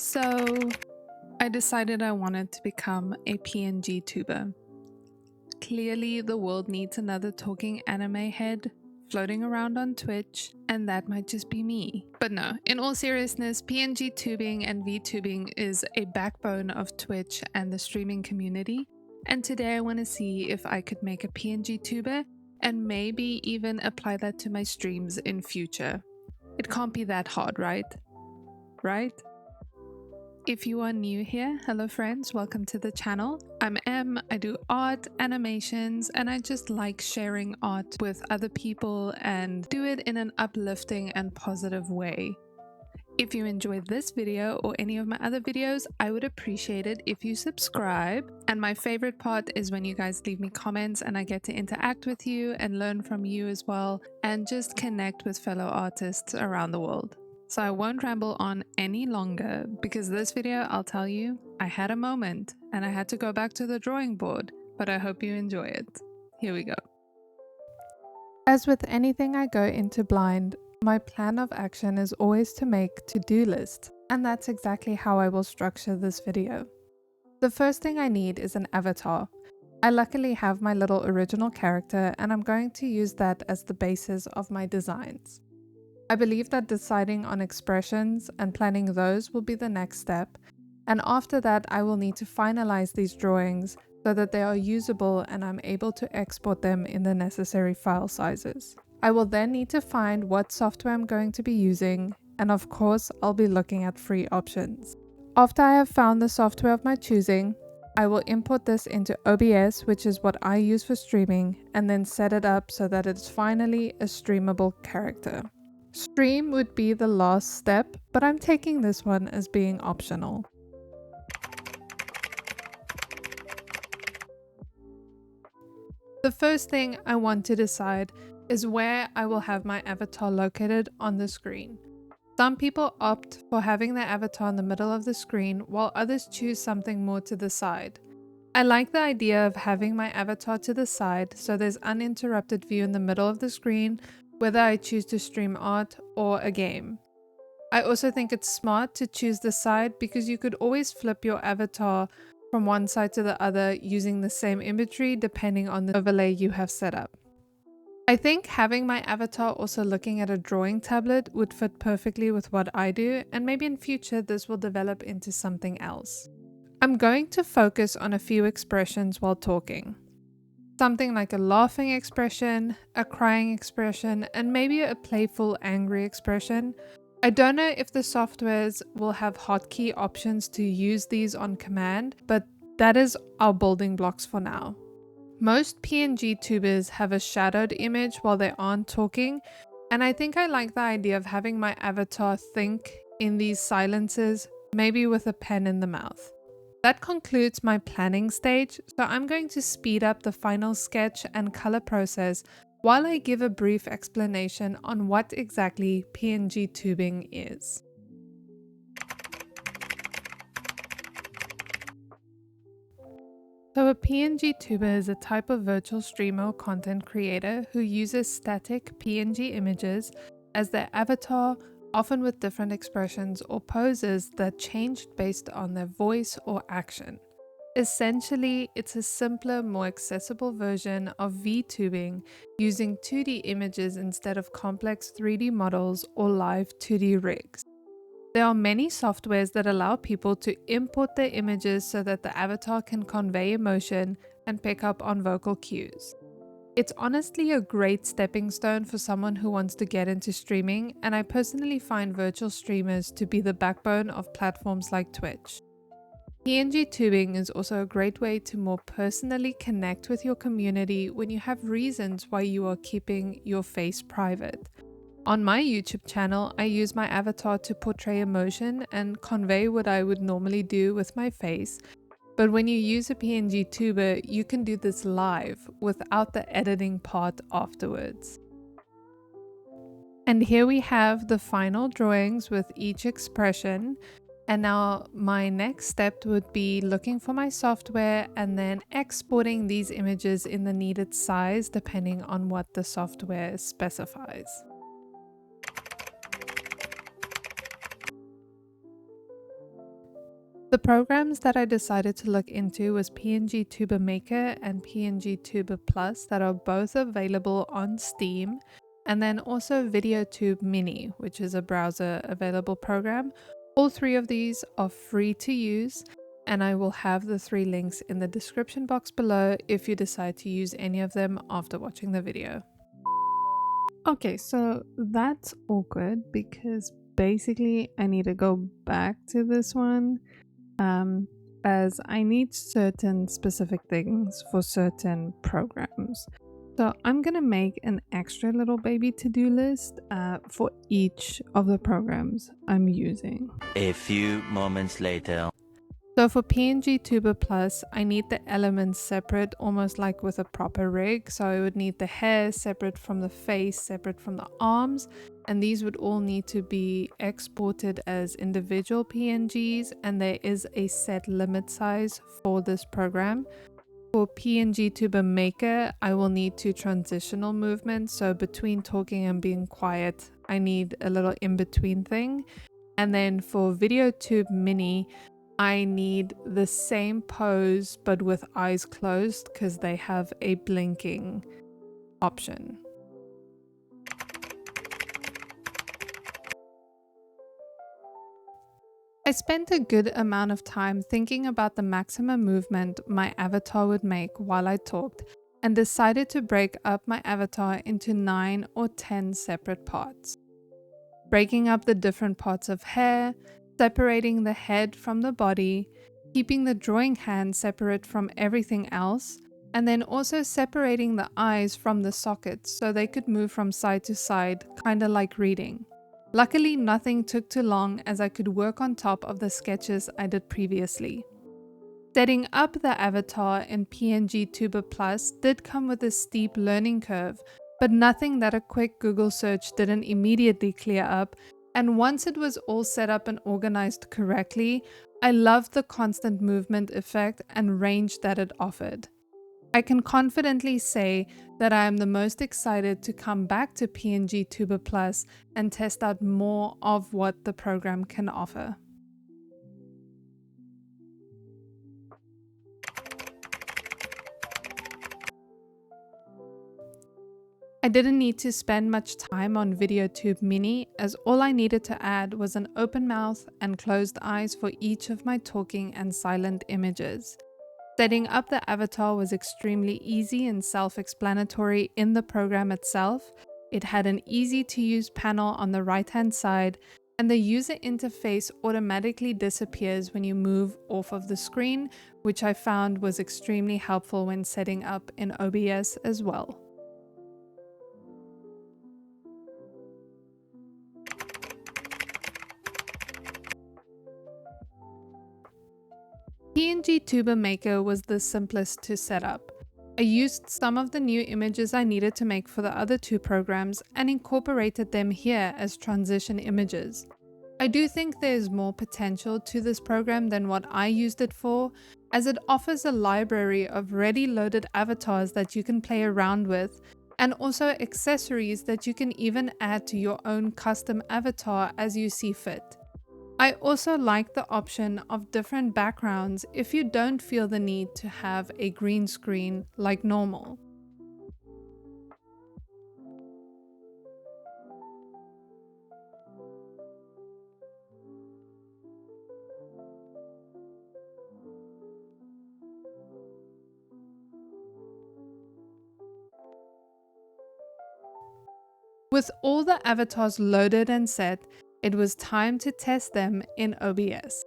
So I decided I wanted to become a PNGtuber. Clearly, the world needs another talking anime head floating around on Twitch, and that might just be me. But no, in all seriousness, PNG tubing and VTubing is a backbone of Twitch and the streaming community. And today I want to see if I could make a PNG tuber and maybe even apply that to my streams in future. It can't be that hard, right? Right? If you are new here, hello friends, welcome to the channel. I'm Em, I do art, animations, and I just like sharing art with other people and do it in an uplifting and positive way. If you enjoyed this video or any of my other videos, I would appreciate it if you subscribe. And my favorite part is when you guys leave me comments and I get to interact with you and learn from you as well, and just connect with fellow artists around the world. So I won't ramble on any longer because this video, I'll tell you, I had a moment and I had to go back to the drawing board, but I hope you enjoy it. Here we go. As with anything I go into blind, my plan of action is always to make to-do lists, and that's exactly how I will structure this video. The first thing I need is an avatar. I luckily have my little original character and I'm going to use that as the basis of my designs. I believe that deciding on expressions and planning those will be the next step, and after that I will need to finalize these drawings so that they are usable and I'm able to export them in the necessary file sizes. I will then need to find what software I'm going to be using, and of course I'll be looking at free options. After I have found the software of my choosing, I will import this into OBS, which is what I use for streaming, and then set it up so that it's finally a streamable character. Stream would be the last step, but I'm taking this one as being optional. The first thing I want to decide is where I will have my avatar located on the screen. Some people opt for having their avatar in the middle of the screen, while others choose something more to the side. I like the idea of having my avatar to the side so there's uninterrupted view in the middle of the screen, whether I choose to stream art or a game. I also think it's smart to choose the side because you could always flip your avatar from one side to the other using the same imagery depending on the overlay you have set up. I think having my avatar also looking at a drawing tablet would fit perfectly with what I do, and maybe in future this will develop into something else. I'm going to focus on a few expressions while talking. Something like a laughing expression, a crying expression, and maybe a playful angry expression. I don't know if the softwares will have hotkey options to use these on command, but that is our building blocks for now. Most PNG tubers have a shadowed image while they aren't talking, and I think I like the idea of having my avatar think in these silences, maybe with a pen in the mouth. That concludes my planning stage, so I'm going to speed up the final sketch and color process while I give a brief explanation on what exactly PNG tubing is. So a PNG tuber is a type of virtual streamer or content creator who uses static PNG images as their avatar, often with different expressions or poses that changed based on their voice or action. Essentially, it's a simpler, more accessible version of VTubing using 2D images instead of complex 3D models or live 2D rigs. There are many softwares that allow people to import their images so that the avatar can convey emotion and pick up on vocal cues. It's honestly a great stepping stone for someone who wants to get into streaming, and I personally find virtual streamers to be the backbone of platforms like Twitch. PNG tubing is also a great way to more personally connect with your community when you have reasons why you are keeping your face private. On my YouTube channel, I use my avatar to portray emotion and convey what I would normally do with my face. But when you use a PNG tuber, you can do this live without the editing part afterwards. And here we have the final drawings with each expression. And now my next step would be looking for my software and then exporting these images in the needed size depending on what the software specifies. The programs that I decided to look into was PNGtuber Maker and PNGtuber Plus that are both available on Steam, and then also VideoTube Mini, which is a browser available program. All three of these are free to use, and I will have the 3 links in the description box below if you decide to use any of them after watching the video. Okay, so that's awkward because basically I need to go back to this one. As I need certain specific things for certain programs. So I'm gonna make an extra little baby to-do list for each of the programs I'm using. A few moments later. So for PNGtuber Plus, I need the elements separate, almost like with a proper rig. So I would need the hair separate from the face, separate from the arms, and these would all need to be exported as individual PNGs, and there is a set limit size for this program. For PNGtuber Maker, I will need 2 transitional movements, so between talking and being quiet, I need a little in-between thing. And then for VideoTube Mini, I need the same pose but with eyes closed because they have a blinking option. I spent a good amount of time thinking about the maximum movement my avatar would make while I talked and decided to break up my avatar into 9 or 10 separate parts. Breaking up the different parts of hair, separating the head from the body, keeping the drawing hand separate from everything else, and then also separating the eyes from the sockets so they could move from side to side, kinda like reading. Luckily, nothing took too long as I could work on top of the sketches I did previously. Setting up the avatar in PNGtuber Plus did come with a steep learning curve, but nothing that a quick Google search didn't immediately clear up, and once it was all set up and organized correctly, I loved the constant movement effect and range that it offered. I can confidently say that I am the most excited to come back to PNGtuber Plus and test out more of what the program can offer. I didn't need to spend much time on VideoTube Mini, as all I needed to add was an open mouth and closed eyes for each of my talking and silent images. Setting up the avatar was extremely easy and self-explanatory in the program itself. It had an easy-to-use panel on the right-hand side, and the user interface automatically disappears when you move off of the screen, which I found was extremely helpful when setting up in OBS as well. PNGtuber Maker was the simplest to set up. I used some of the new images I needed to make for the other 2 programs and incorporated them here as transition images. I do think there is more potential to this program than what I used it for, as it offers a library of ready loaded avatars that you can play around with, and also accessories that you can even add to your own custom avatar as you see fit. I also like the option of different backgrounds if you don't feel the need to have a green screen like normal. With all the avatars loaded and set, it was time to test them in OBS.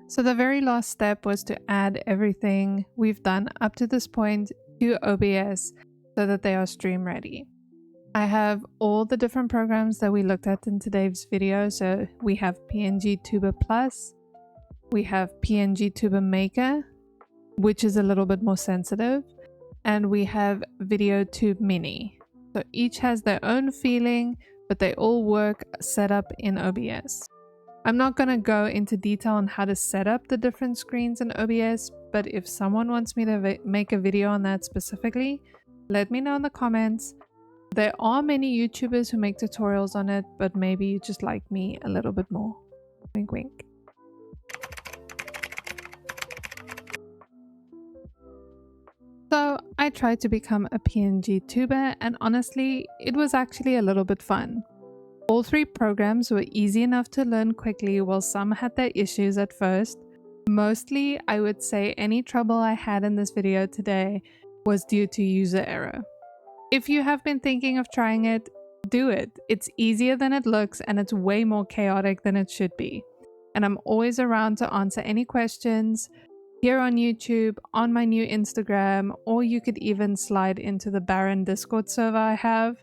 So the very last step was to add everything we've done up to this point to OBS so that they are stream ready. I have all the different programs that we looked at in today's video. So we have PNGtuber Plus, we have PNGtuber Maker, which is a little bit more sensitive, and we have VideoTube Mini. So each has their own feeling, but they all work set up in OBS. I'm not going to go into detail on how to set up the different screens in OBS, but if someone wants me to make a video on that specifically, let me know in the comments. There are many YouTubers who make tutorials on it, but maybe you just like me a little bit more. Wink wink. So I tried to become a PNGtuber, and honestly, it was actually a little bit fun. All 3 programs were easy enough to learn quickly, while some had their issues at first. Mostly, I would say any trouble I had in this video today was due to user error. If you have been thinking of trying it, do it. It's easier than it looks, and it's way more chaotic than it should be. And I'm always around to answer any questions here on YouTube, on my new Instagram, or you could even slide into the Baron Discord server I have.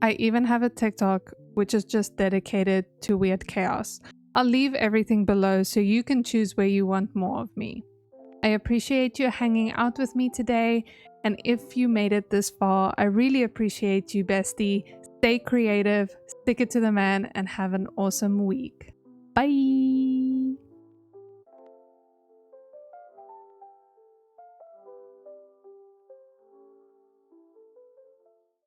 I even have a TikTok, which is just dedicated to weird chaos. I'll leave everything below so you can choose where you want more of me. I appreciate you hanging out with me today, and if you made it this far, I really appreciate you, bestie. Stay creative, stick it to the man, and have an awesome week. Bye!